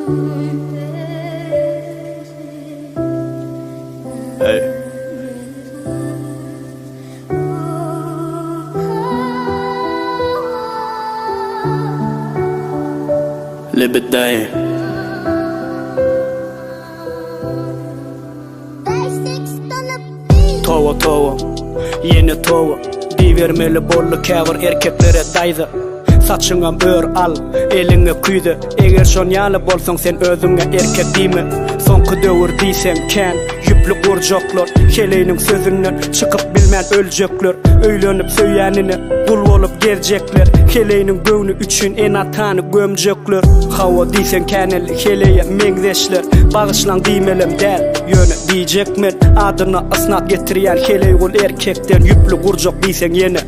Hey. Live it day. Tova yeni tova Divermeli bollu käver erkeklere daydı Saçıngam ör al, eline küydü Eger şon ýaly bolsaň sen özüňe erkek diýme Soňky döwür diýsen kän Yüplü gurjoklar, keleýiniň sözünden çykyp bilmän öljekler Öýlenip söýänini gul bolup gerjekler Keleýiniň göwni üçin en atany gömjekler Hawa diýsen käneli keleýe meňzeşler Bagyşlaň diýmelem däl, ýöne diýjekmen Adyna ysnat getirýän keleý ol erkekden Yüplü gurjok diýsen ýene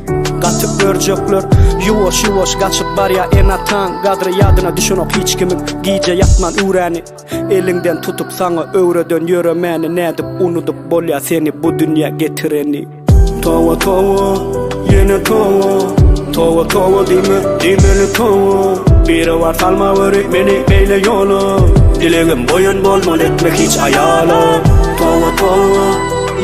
gatyp görjekler Yuwaş gaçyp barya en atan gadry ýadyna düşenok hiç kimin giýje ýatman üräni Elinden tutup saňa öwreden ýöremäni nädip unutup bolýa seni bu dünýä getireni Tova yeni tova diýmeli tova Biri var salma wöri meni beýle ýola Dilegim boyun bolmaly etmek hiç aýala Tova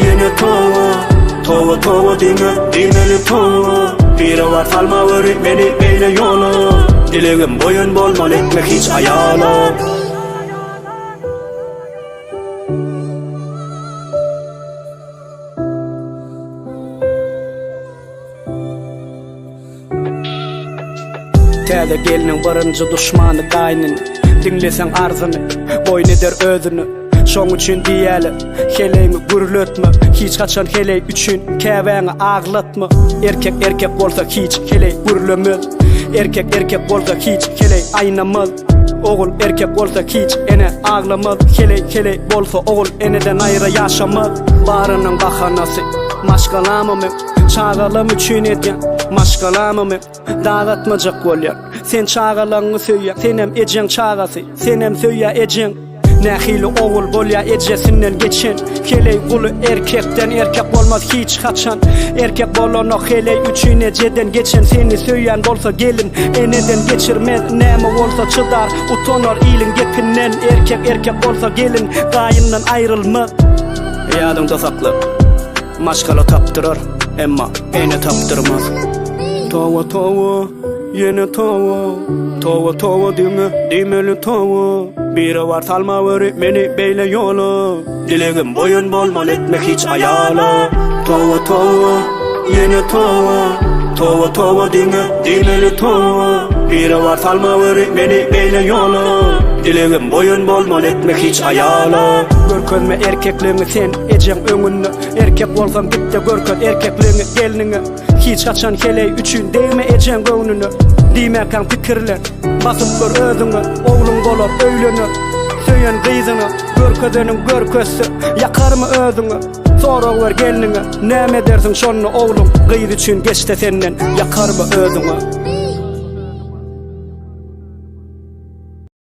yeni tova diýmeli tova Biri var salma wöri meni beýle ýola Dilegim boyun bolmaly etmek hiç aýala Täze geliniň barynjy duşmany gaýnyny Dinleseň arzyny, boýun eder özüni Şoň üçin diýäli, keleýimi gürletme Hiç kaçan keleý üçin käbäňi aglatma Erkek bolsa hiç keleý gürlemez Erkek bolsa hiç keleý aýnamaz Ogul erkek bolsa hiç ene aglamaz Keleý bolsa ogul eneden aýra ýaşamaz Barynyň bahanasy maşgalamamy Çağalam üçin edýän maşgalamamy dagatmajak bolýar Sen çağalaňy söýýä, senem ejeň çağasy Senem söýýä ejeň Nähili ogul bolýa ejesinden geçen Keleý guly erkekden erkek bolmaz hiç kaçan Erkek bolanyň keleý üçin ejeden geçen Seni söýýän bolsa gelin eneden geçirmez Näme bolsa çydar utanor ýylyň gepinden Erkek bolsa gelin gaýyndan aýrylmaz Ýadynda sakla maşgala tapdyrar emma ene tapdyrmaz Tova yeni tova diýmeli tova Biri var salma wöri meni beýle ýola Dilegim boyun bolmaly etmek hiç aýala Tova yeni tova diýmeli tova Biri var salma wöri meni beýle ýola Dilegim boyun bolmaly etmek hiç aýala Görkezme erkekliğini sen ejeň öňünde Erkek bolsan bitde görkez erkekliğini geliniňe Hiç kaçan keleý üçin değme ejeň göwnüne Diýmäkäň pikirler basyp gör özüňe Ogluň bolar öýlenir söýen gyzyňa Görkezeniň görkezsi ýakarmy özüňe Sorag ber geliniňe näme dersiň şonu ogluň gyzy üçin geçte senden ýakarmy özüňe